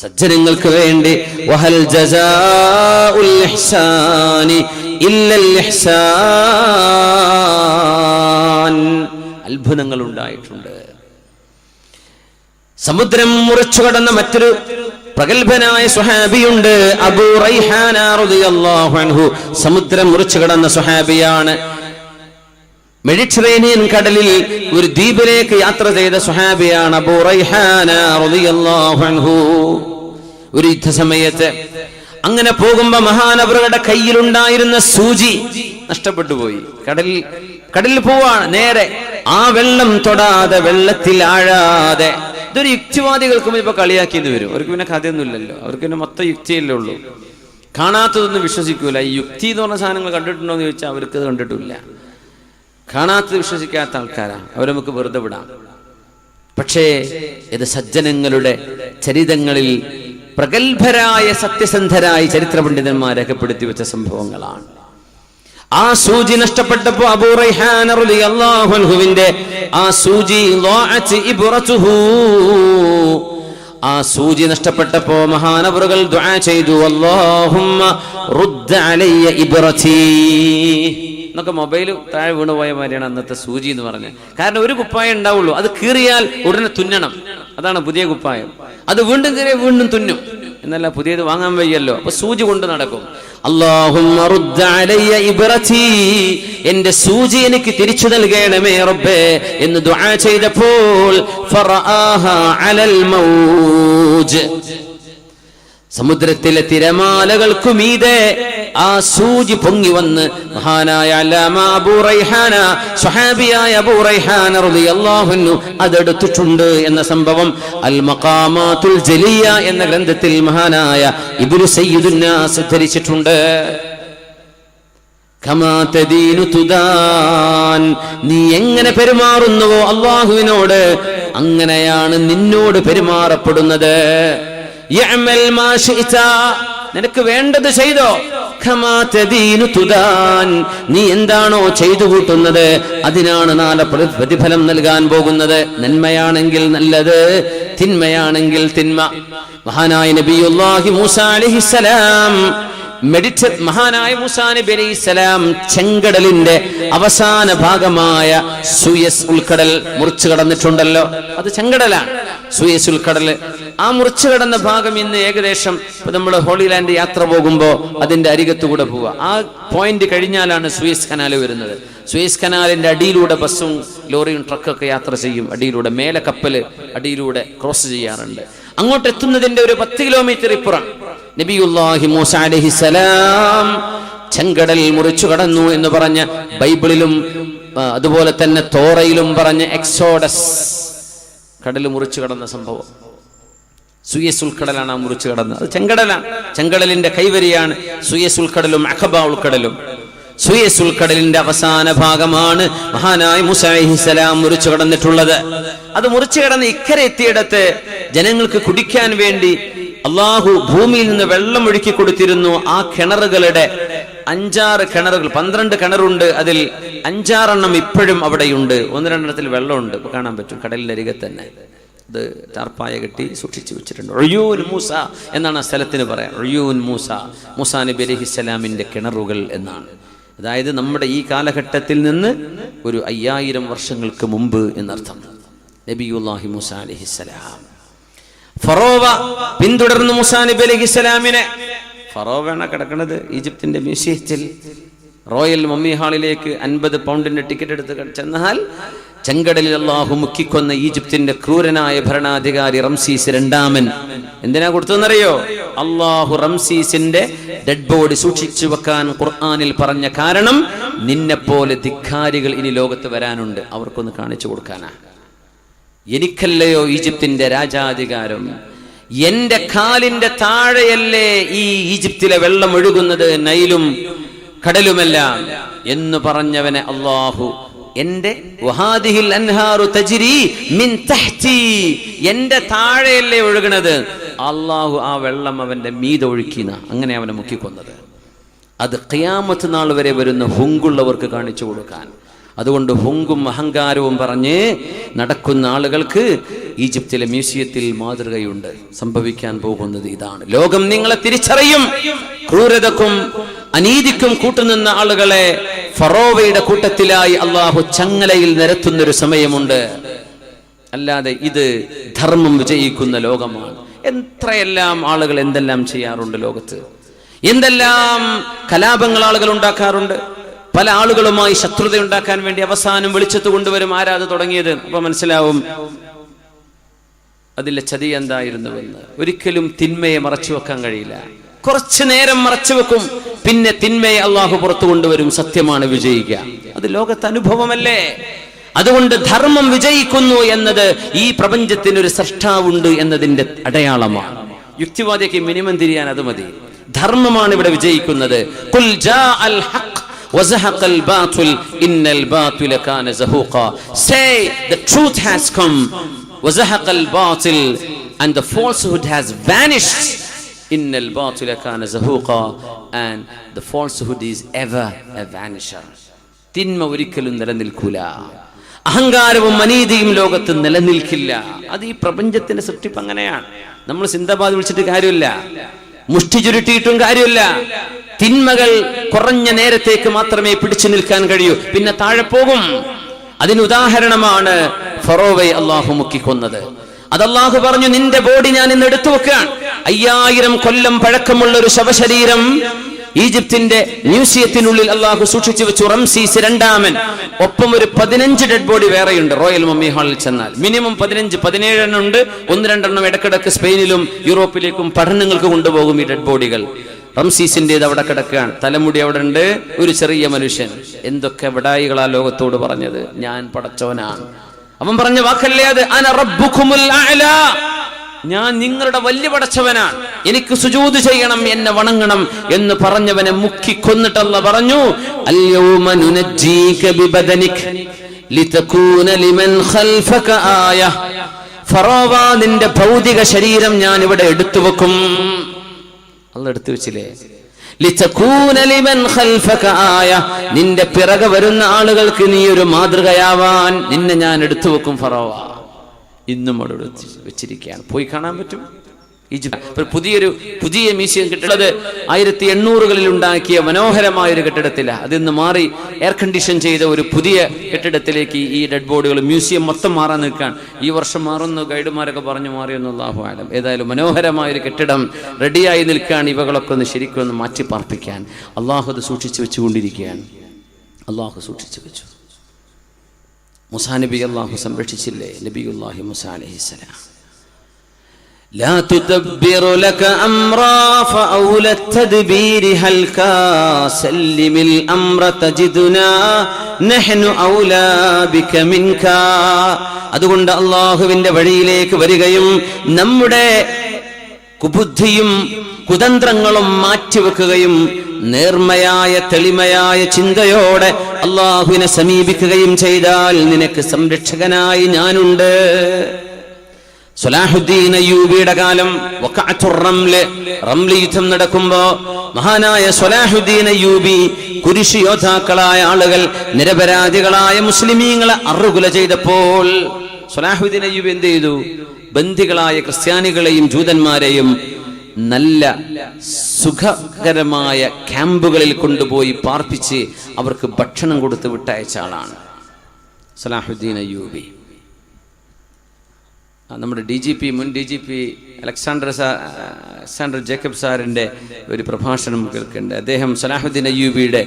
സജ്ജനങ്ങൾക്ക് വേണ്ടി വഹൽ ജസാഉൽ ഇഹ്സാനി ഇല്ലൽ ഇഹ്സാൻ. അത്ഭുതങ്ങൾ ഉണ്ടായിട്ടുണ്ട്. സമുദ്രം മുറിച്ചു കടന്ന മറ്റൊരു പ്രഗൽഭനായ സ്വഹാബിയുണ്ട്, അബൂ റൈഹാന റളിയല്ലാഹു അൻഹു. സമുദ്രം മുറിച്ചു കടന്ന സ്വഹാബിയാണ്. മെഡിറ്ററേനിയൻ കടലിൽ ഒരു ദ്വീപിലേക്ക് യാത്ര ചെയ്ത സ്വഹാബിയാണ് അബൂ റൈഹാന റളിയല്ലാഹു അൻഹു. ഒരു യുദ്ധസമയത്ത് അങ്ങനെ പോകുമ്പോ മഹാനവറുകളുടെ കയ്യിലുണ്ടായിരുന്ന സൂചി നഷ്ടപ്പെട്ടു പോയി. കടലിൽ പോവാണ്, നേരെ ആ വെള്ളം തൊടാതെ, വെള്ളത്തിൽ ആഴാതെ. ഇതൊരു യുക്തിവാദികൾക്കും ഇപ്പൊ കളിയാക്കിയെന്ന് വരും. അവർക്ക് പിന്നെ കഥയൊന്നുമില്ലല്ലോ, അവർക്ക് പിന്നെ മൊത്തം യുക്തിയല്ലേ ഉള്ളൂ. കാണാത്തതൊന്നും വിശ്വസിക്കൂല. ഈ യുക്തി എന്ന് പറഞ്ഞ സാധനങ്ങൾ കണ്ടിട്ടുണ്ടോ എന്ന് ചോദിച്ചാൽ അവർക്ക് അത് കണ്ടിട്ടില്ല. കാണാത്തത് വിശ്വസിക്കാത്ത ആൾക്കാരാ, അവരെ നമുക്ക് വെറുതെ വിടാം. പക്ഷേ ഇത് സജ്ജനങ്ങളുടെ ചരിതങ്ങളിൽ പ്രഗൽഭരായ സത്യസന്ധരായ ചരിത്ര പണ്ഡിതന്മാർ രേഖപ്പെടുത്തി വെച്ച സംഭവങ്ങളാണ്. ആ സൂചി നഷ്ടപ്പെട്ടപ്പോ അബൂ റൈഹാന റളിയല്ലാഹു അൻഹുവിന്റെ ആ സൂചി ളാഅത് ഇബ്റതുഹു, ആ സൂചി നഷ്ടപ്പെട്ടപ്പോ മഹാനവറുകൾ ദുആ ചെയ്തു, അല്ലാഹുമ്മ റുദ്ദ അലയ്യ ഇബ്റതി എന്നൊക്കെ. മൊബൈൽ താഴെ വീണു പോയ മാതിരിയാണ് അന്നത്തെ സൂചി എന്ന് പറഞ്ഞത്. കാരണം ഒരു കുപ്പായം ഉണ്ടാവുള്ളൂ, അത് കീറിയാൽ ഉടനെ തുന്നണം. അതാണ് പുതിയ കുപ്പായം. അത് വീണ്ടും കീറിയ വീണ്ടും തുന്നും എന്നല്ല, പുതിയത് വാങ്ങാൻ വയ്യല്ലോ. അപ്പൊ സൂചി കൊണ്ട് നടക്കും. അല്ലാഹുമ്മ റുദ്ദ അലയ്യ ഇബ്റതി, എന്റെ സൂചി എനിക്ക് തിരിച്ചു നൽകണമേ റബ്ബേ എന്ന് ദുആ ചെയ്തപ്പോൾ ഫറആഹ അലൽ മൗജ്, സമുദ്രത്തിലെ തിരമാലകൾക്കു മീതെ ആ സൂചി പൊങ്ങി വന്ന് മഹാനായ അല്ലാമ അബൂ റൈഹാന, സ്വഹാബിയായ അബൂ റൈഹാന റളിയല്ലാഹു അൻഹു അതെടുത്തിട്ടുണ്ട് എന്ന സംഭവം അൽ മഖാമാത്തുൽ ജലിയ എന്ന ഗ്രന്ഥത്തിൽ മഹാനായ ഇബ്നു സയ്യിദുന്നാസ് ഉദ്ധരിച്ചിട്ടുണ്ട്. കമാ തദീനു തുദാൻ, നീ എങ്ങനെ പെരുമാറുന്നുവോ അല്ലാഹുവിനോട് അങ്ങനെയാണ് നിന്നോട് പെരുമാറപ്പെടുന്നത്. യഅമൽ മാ ശിഅത, നിനക്ക് വേണ്ടത് ചെയ്തോ. ഖമാ തദീനു തുദാൻ, നീ എന്താണോ ചെയ്തു കൂട്ടുന്നത് അതിനാണ് നാളെ പ്രതിഫലം നൽകാൻ പോകുന്നത്. നന്മയാണെങ്കിൽ നല്ലത്, തിന്മയാണെങ്കിൽ തിന്മ. മഹാനായ നബിയുല്ലാഹി മൂസ അലൈഹിസ്സലാം മഹാനായ മൂസാ നബി അലൈഹിസ്സലാം ചെങ്കടലിന്റെ അവസാന ഭാഗമായ സൂയസ് ഉൾക്കടൽ മുറിച്ചു കടന്നിട്ടുണ്ടല്ലോ. അത് ചെങ്കടലാണ്, സൂയസ് ഉൾക്കടൽ. ആ മുറിച്ചു കടന്ന ഭാഗം ഇന്ന് ഏകദേശം നമ്മൾ ഹോളി ലാൻഡ് യാത്ര പോകുമ്പോൾ അതിന്റെ അരികത്തുകൂടെ പോവുക. ആ പോയിന്റ് കഴിഞ്ഞാലാണ് സൂയസ് കനാൽ വരുന്നത്. സൂയസ് കനാലിന്റെ അടിയിലൂടെ ബസ്സും ലോറിയും ട്രക്കൊക്കെ യാത്ര ചെയ്യും. അടിയിലൂടെ മേലെ കപ്പല് അടിയിലൂടെ ക്രോസ് ചെയ്യാറുണ്ട്. അങ്ങോട്ട് എത്തുന്നതിന്റെ ഒരു 10 കിലോമീറ്റർ ഇപ്പുറം നബിയുല്ലാഹി മൂസ അലൈഹിസ്സലാം ചെങ്കടൽ മുറിച്ചു കടന്നു എന്ന് പറഞ്ഞ ബൈബിളിലും അതുപോലെ തന്നെ തോറയിലും പറഞ്ഞ എക്സോഡസ്, കടൽ മുറിച്ചു കടന്ന സംഭവം. സൂയസ് ഉൾക്കടലാണ് ആ മുറിച്ചു കടന്നത്. അത് ചെങ്കടലാണ്, ചെങ്കടലിന്റെ കൈവരിയാണ് സൂയസ് ഉൾക്കടലും അഖബ ഉൾക്കടലും. സൂയസ് ഉൾക്കടലിന്റെ അവസാന ഭാഗമാണ് മഹാനായ മൂസ അലൈഹിസ്സലാം മുറിച്ചു കടന്നിട്ടുള്ളത്. അത് മുറിച്ചു കടന്ന് ഇക്കരെ എത്തിയിടത്ത് ജനങ്ങൾക്ക് കുടിക്കാൻ വേണ്ടി അള്ളാഹു ഭൂമിയിൽ നിന്ന് വെള്ളം ഒഴുക്കി കൊടുത്തിരുന്നു. ആ കിണറുകളുടെ 5-6 കിണറുകൾ, 12 കിണറുണ്ട്. അതിൽ 5-6 എണ്ണം ഇപ്പോഴും അവിടെയുണ്ട്. 1-2 വെള്ളമുണ്ട്, ഇപ്പൊ കാണാൻ പറ്റും. കടലിന്റെ അരികെ തന്നെ ഇത് ടാർപ്പായ കെട്ടി സൂക്ഷിച്ചു വെച്ചിട്ടുണ്ട്. ഉയ്യൂൻ മൂസ എന്നാണ് ആ സ്ഥലത്തിന് പറയാം. ഉയ്യൂൻ മൂസ, മൂസാ നബി അലൈഹിസ്സലാമിന്റെ കിണറുകൾ എന്നാണ്. അതായത് നമ്മുടെ ഈ കാലഘട്ടത്തിൽ നിന്ന് ഒരു 5000 വർഷങ്ങൾക്ക് മുമ്പ് എന്നർത്ഥം. നബിയുല്ലാഹി മൂസ അലൈഹിസ്സലാം ഫറോവ പിന്തുടർന്ന് മൂസാ നബി അലൈഹിസ്സലാമിനെ. ഫറോവയാണ് കിടക്കുന്നത് ഈജിപ്തിന്റെ മ്യൂസിയത്തിൽ. റോയൽ മമ്മി ഹാളിലേക്ക് 50 പൗണ്ടിന്റെ ടിക്കറ്റ് എടുത്ത് ചെന്നാൽ ചെങ്കടലിൽ അള്ളാഹു മുക്കിക്കൊന്ന ഈജിപ്തിന്റെ ക്രൂരനായ ഭരണാധികാരി റംസീസ് 2 എന്തിനാ കൊടുത്തതെന്നറിയോ? അള്ളാഹു റംസീസിന്റെ ഡെഡ് ബോഡി സൂക്ഷിച്ചു വെക്കാൻ ഖുർആനിൽ പറഞ്ഞ കാരണം നിന്നെപ്പോലെ ധിക്കാരികൾ ഇനി ലോകത്ത് വരാനുണ്ട്, അവർക്കൊന്ന് കാണിച്ചു കൊടുക്കാനാ. എനിക്കല്ലയോ ഈജിപ്തിന്റെ രാജാധികാരം, എന്റെ കാലിന്റെ താഴെയല്ലേ ഈ ഈജിപ്തിലെ വെള്ളം ഒഴുകുന്നത്, നൈലും കടലുമെല്ലാം എന്ന് പറഞ്ഞവനെ അള്ളാഹു എന്റെ വഹാദിഹിൽ അൻഹാറു തജ്രി മിൻ തഹ്തി, എന്റെ താഴെയല്ലേ ഒഴുകണത്, അള്ളാഹു ആ വെള്ളം അവന്റെ മീതെ ഒഴുക്കിന, അങ്ങനെ അവനെ മുക്കിക്കൊന്നത്. അത് ഖിയാമത്ത് നാൾ വരെ വരുന്ന ഹുങ്കുള്ളവർക്ക് കാണിച്ചു കൊടുക്കാൻ. അതുകൊണ്ട് ഹുങ്കും അഹങ്കാരവും പറഞ്ഞ് നടക്കുന്ന ആളുകൾക്ക് ഈജിപ്തിലെ മ്യൂസിയത്തിൽ മാതൃകയുണ്ട്. സംഭവിക്കാൻ പോകുന്നത് ഇതാണ്. ലോകം നിങ്ങളെ തിരിച്ചറിയും. ക്രൂരതക്കും അനീതിക്കും കൂട്ടുനിന്ന ആളുകളെ ഫറോവയുടെ കൂട്ടത്തിലായി അള്ളാഹു ചങ്ങലയിൽ നിരത്തുന്നൊരു സമയമുണ്ട്. അല്ലാതെ ഇത് ധർമ്മം വിജയിക്കുന്ന ലോകമാണ്. എത്രയെല്ലാം ആളുകൾ എന്തെല്ലാം ചെയ്യാറുണ്ട് ലോകത്ത്, എന്തെല്ലാം കലാപങ്ങൾ ആളുകൾ ഉണ്ടാക്കാറുണ്ട്. പല ആളുകളുമായി ശത്രുത ഉണ്ടാക്കാൻ വേണ്ടി അവസാനം വെളിച്ചത്ത് കൊണ്ടുവരും. ആരാത് തുടങ്ങിയത്? അപ്പൊ മനസ്സിലാവും അതിലെ ചതി എന്തായിരുന്നുവെന്ന്. ഒരിക്കലും തിന്മയെ മറച്ചു വെക്കാൻ കഴിയില്ല. കുറച്ചു നേരം മറച്ചു വെക്കും, പിന്നെ തിന്മയെ അള്ളാഹു പുറത്തു കൊണ്ടുവരും. സത്യമാണ് വിജയിക്കുക. അത് ലോകത്ത് അനുഭവമല്ലേ? അതുകൊണ്ട് ധർമ്മം വിജയിക്കുന്നു എന്നത് ഈ പ്രപഞ്ചത്തിനൊരു സൃഷ്ടാവുണ്ട് എന്നതിന്റെ അടയാളമാണ്. യുക്തിവാദിക്ക് മിനിമം തിരിയാൻ അത് മതി. ധർമ്മമാണ് ഇവിടെ വിജയിക്കുന്നത്. ഖുൽ ജാഅൽ ഹഖ് وزهق الباطل إن الباطل كان زهوقا. Say the truth has come. وزهق الباطل and the falsehood has vanished. إن الباطل كان زهوقا and the falsehood is ever a vanisher. തിന്മ ഒരിക്കലും നിലനിൽക്കൂല. അഹങ്കാരവും അനീതിയും ലോകത്ത് നിലനിൽക്കില്ല. അത് ഈ പ്രപഞ്ചത്തിന്റെ സൃഷ്ടിപ്പ് അങ്ങനെയാണ്. നമ്മൾ സിന്ദാബാദ് വിളിച്ചിട്ട് കാര്യമില്ല, മുഷ്ടി ചുരുട്ടിയിട്ടും കാര്യമില്ല. തിന്മകൾ കുറഞ്ഞ നേരത്തേക്ക് മാത്രമേ പിടിച്ചു നിൽക്കാൻ കഴിയൂ, പിന്നെ താഴെ പോകും. അതിന് ഉദാഹരണമാണ് ഫറോവയെ അള്ളാഹു മുക്കിക്കൊന്നത്. അത് അള്ളാഹു പറഞ്ഞു, നിന്റെ ബോഡി ഞാൻ ഇന്ന് എടുത്തു വെക്കാൻ. 5000 കൊല്ലം പഴക്കമുള്ള ഒരു ശവശരീരം ഈജിപ്തിന്റെ മ്യൂസിയത്തിനുള്ളിൽ അള്ളാഹു സൂക്ഷിച്ചു വെച്ചു. റംസീസ് രണ്ടാമൻ. ഒപ്പം ഒരു 15 ഡെഡ് ബോഡി വേറെയുണ്ട്. റോയൽ മമ്മി ഹാളിൽ ചെന്നാൽ മിനിമം 17 എണ്ണം ഉണ്ട്. 1-2 ഇടക്കിടക്ക് സ്പെയിനിലും യൂറോപ്പിലേക്കും പഠനങ്ങൾക്ക് കൊണ്ടുപോകും ഈ ഡെഡ് ബോഡികൾ. റംസീസിന്റേത് അവിടെ കിടക്കുകയാണ്. തലമുടി അവിടെ ഉണ്ട്. ഒരു ചെറിയ മനുഷ്യൻ. എന്തൊക്കെ വിടായികളാ ലോകത്തോട് പറഞ്ഞത്. ഞാൻ പടച്ചവനാണ്. അവൻ പറഞ്ഞ വാക്കല്ലേ അത്? അന റബ്ബുകുമുൽ അഅ്ലാ. ഞാൻ നിങ്ങളുടെ വലിയ പടച്ചവനാണ്, എനിക്ക് സുജൂദ് ചെയ്യണം, എന്നെ വണങ്ങണം എന്ന് പറഞ്ഞവനെ മുക്കി കൊന്നിട്ട് അല്ലാഹു പറഞ്ഞു, അൽയൗമ നുനജ്ജീക ബിബദനിക ലിതകൂന ലിമൻ ഖൽഫക ആയ. ഫറോവ, നിന്റെ ഭൗതിക ശരീരം ഞാൻ ഇവിടെ എടുത്തു വെക്കും. അല്ലാഹു എടുത്തു വെച്ചില്ലേ? ലിതകൂന ലിമൻ ഖൽഫക ആയ. നിന്റെ പിറകെ വരുന്ന ആളുകൾക്ക് നീ ഒരു മാതൃകയാവാൻ നിന്നെ ഞാൻ എടുത്തു വെക്കും ഫറോവ. ഇന്നും അവിടെ വെച്ചിരിക്കുകയാണ്. പോയി കാണാൻ പറ്റും. ഈജിപ്ത് പുതിയ മ്യൂസിയം കെട്ടിടത് 1800-കളിൽ ഉണ്ടാക്കിയ മനോഹരമായ ഒരു കെട്ടിടത്തിലാണ്. അതിന്ന് മാറി എയർ കണ്ടീഷൻ ചെയ്ത ഒരു പുതിയ കെട്ടിടത്തിലേക്ക് ഈ ഡെഡ് ബോഡികൾ മ്യൂസിയം മൊത്തം മാറാൻ നിൽക്കാൻ. ഈ വർഷം മാറുന്നു ഗൈഡുമാരൊക്കെ പറഞ്ഞു മാറിയെന്ന് അല്ലാഹു ആലം. ഏതായാലും മനോഹരമായ ഒരു കെട്ടിടം റെഡിയായി നിൽക്കുകയാണ്. ഇവകളൊക്കെ ഒന്ന് ശരിക്കും ഒന്ന് മാറ്റി പാർപ്പിക്കാൻ അള്ളാഹു അത് സൂക്ഷിച്ചു വെച്ചുകൊണ്ടിരിക്കുകയാണ്. അള്ളാഹു സൂക്ഷിച്ചു വെച്ചു. മൂസാ നബി അല്ലാഹു സംരക്ഷിച്ചില്ലേ? നബിയുല്ലാഹി മൂസാ അലൈഹിസ്സലാം. لا تدبر لك أمرا فأولى التدبير هلكا سلم الأمر تجدنا نحن أولى بك منك. അതുകൊണ്ട് അല്ലാഹുവിന്റെ വഴിയിലേക്ക് വരികയും നമ്മുടെ കുബുദ്ധിയും കുതന്ത്രങ്ങളും മാറ്റിവെക്കുകയും നേർമയായ തെളിമയായ ചിന്തയോടെ അല്ലാഹുവിനെ സമീപിക്കുകയും ചെയ്താൽ നിനക്ക് സംരക്ഷകനായി ഞാനുണ്ട്. സലാഹുദ്ദീൻ അയ്യൂബിയുടെ കാലം റംല യുദ്ധം നടക്കുമ്പോ മഹാനായ സലാഹുദ്ദീൻ അയ്യൂബി കുരിശ് യോദ്ധാക്കളായ ആളുകൾ നിരപരാധികളായ മുസ്ലിമീങ്ങളെ അറുകുല ചെയ്തപ്പോൾ സലാഹുദ്ദീൻ അയ്യൂബി എന്ത് ചെയ്തു? ബന്ദികളായ ക്രിസ്ത്യാനികളെയും ജൂതന്മാരെയും നല്ല സുഖകരമായ ക്യാമ്പുകളിൽ കൊണ്ടുപോയി പാർപ്പിച്ച് അവർക്ക് ഭക്ഷണം കൊടുത്ത് വിട്ടയച്ച ആളാണ് സലാഹുദ്ദീൻ അയ്യൂബി. നമ്മുടെ മുൻ D G P Alexander Jacob സാറിൻ്റെ ഒരു പ്രഭാഷണം കേൾക്കുന്നുണ്ട്. അദ്ദേഹം സലാഹുദ്ദീൻ അയ്യൂബിയുടെ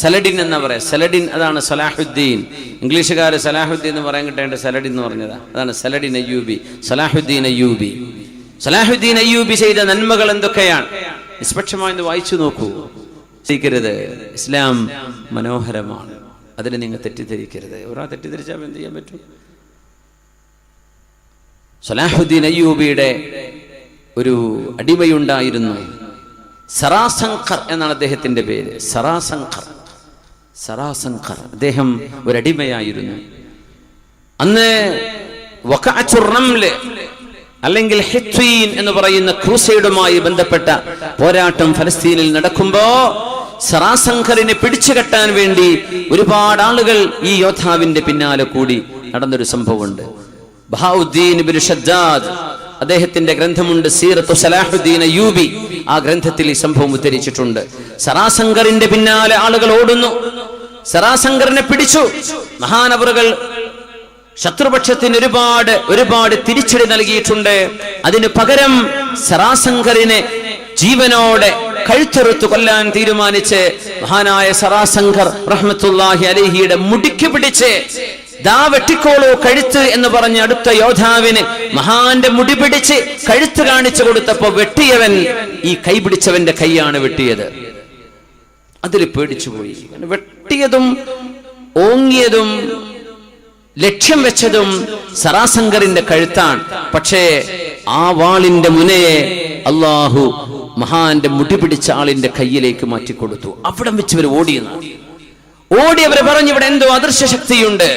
സലഡിൻ എന്നാ പറയാം. സലഡിൻ അതാണ് സലാഹുദ്ദീൻ. ഇംഗ്ലീഷുകാർ സലാഹുദ്ദീൻ എന്ന് പറയാൻ കിട്ടേണ്ട സലഡിൻ എന്ന് പറഞ്ഞതാ. അതാണ് സലഡിൻ അയ്യൂബി, സലാഹുദ്ദീൻ അയ്യൂബി. സലാഹുദ്ദീൻ അയ്യൂബി ചെയ്ത നന്മകൾ എന്തൊക്കെയാണ്? നിഷ്പക്ഷമായി വായിച്ചു നോക്കൂ. ചെയ്യരുത്. ഇസ്ലാം മനോഹരമാണ്. അതിനെ നിങ്ങൾ തെറ്റിദ്ധരിക്കരുത്. ഒരാൾ തെറ്റിദ്ധരിച്ചാൽ എന്ത് ചെയ്യാൻ പറ്റും? സലാഹുദ്ദീൻ അയ്യൂബിയുടെ ഒരു അടിമയുണ്ടായിരുന്നു, സറാസങ്കർ എന്നാണ് അദ്ദേഹത്തിന്റെ പേര്. സറാസങ്കർ അദ്ദേഹം ഒരടിമയായിരുന്നു. അന്ന് അല്ലെങ്കിൽ ഹിത്വീൻ എന്ന് പറയുന്ന ക്രൂസൈഡുമായി ബന്ധപ്പെട്ട പോരാട്ടം ഫലസ്തീനിൽ നടക്കുമ്പോ സറാസങ്കറിനെ പിടിച്ചുകെട്ടാൻ വേണ്ടി ഒരുപാട് ആളുകൾ ഈ യോദ്ധാവിന്റെ പിന്നാലെ കൂടി നടന്നൊരു സംഭവമുണ്ട്. ബഹാഉദ്ദീൻ ഇബ്നു ഷദ്ദാദ് അദ്ദേഹത്തിന്റെ ഗ്രന്ഥമുണ്ട് സീറത്തു സലാഹുദ്ദീൻ അയ്യൂബി. ആ ഗ്രന്ഥത്തിൽ ഈ സംഭവം ഉദ്ധരിച്ചിട്ടുണ്ട്. സറാസങ്കറിന്റെ പിന്നാലെ ആളുകൾ ഓടുന്നു. സറാസങ്കറിനെ പിടിച്ചു. മഹാനവറുകൾ ശത്രുപക്ഷത്തിന് ഒരുപാട് തിരിച്ചടി നൽകിയിട്ടുണ്ട്. അതിന് പകരം സറാസങ്കറിനെ ജീവനോടെ കഴുത്തെറുത്തു കൊല്ലാൻ തീരുമാനിച്ച് മഹാനായ സറാസങ്കർ റഹ്മത്തുള്ളാഹി അലൈഹിയുടെ മുടിക്ക് പിടിച്ച് ദാ വെട്ടിക്കോളൂ കഴുത്ത് എന്ന് പറഞ്ഞ അടുത്ത യോദ്ധാവിന് മഹാന്റെ മുടി പിടിച്ച് കഴുത്ത് കാണിച്ചു കൊടുത്തപ്പോ വെട്ടിയവൻ ഈ കൈ പിടിച്ചവന്റെ കൈയാണ് വെട്ടിയത്. അതിൽ പേടിച്ചുപോയി. വെട്ടിയതും ഓങ്ങിയതും ലക്ഷ്യം വെച്ചതും സറാസങ്കറിന്റെ കഴുത്താണ്. പക്ഷേ ആ വാളിന്റെ മുനയെ അള്ളാഹു മഹാന്റെ മുടി പിടിച്ച ആളിന്റെ കയ്യിലേക്ക് മാറ്റിക്കൊടുത്തു. അവിടം വെച്ച് ഇവർ ഓടിയവരെ പറഞ്ഞു, ഇവിടെ എന്തോ അദൃശ്യ ശക്തിയുണ്ട്,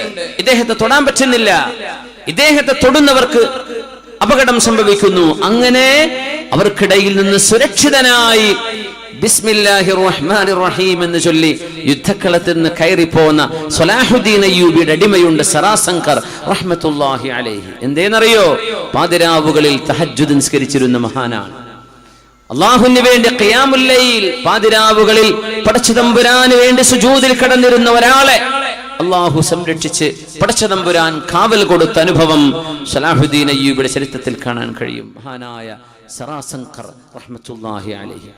ഇദ്ദേഹത്തെ തൊടാൻ പറ്റുന്നില്ല, ഇദ്ദേഹത്തെ തൊടുന്നവർക്ക് അപകടം സംഭവിക്കുന്നു. അങ്ങനെ അവർക്കിടയിൽ നിന്ന് സുരക്ഷിതനായി ബിസ്മില്ലാഹിർ റഹ്മാനിർ റഹീം എന്ന് ചൊല്ലി യുദ്ധക്കളത്തിൽ നിന്ന് കയറിപ്പോന്ന സലാഹുദ്ദീൻ അയ്യൂബിയുടെ അടിമയുണ്ട് സറാസങ്കർ റഹ്മത്തുള്ളാഹി അലൈഹി. എന്തേന്നറിയോ? പാതിരാവുകളിൽ തഹജ്ജുദ് നിസ്കരിച്ചിരുന്ന മഹാനാണ്. അല്ലാഹുവിന് വേണ്ടി ഖിയാമുൽ ലൈൽ പാതിരാവുകളിൽ പടച്ചതമ്പുരാന് വേണ്ടി സുജൂദിൽ കിടന്നിരുന്ന ഒരാളെ അല്ലാഹു സംരക്ഷിച്ച് പടച്ചതമ്പുരാൻ കാവൽ കൊടുത്ത അനുഭവം സലാഹുദ്ദീൻ അയ്യൂബിയുടെ ചരിത്രത്തിൽ കാണാൻ കഴിയും. മഹാനായ സറാസങ്കർ റഹ്മത്തുള്ളാഹി അലൈഹി.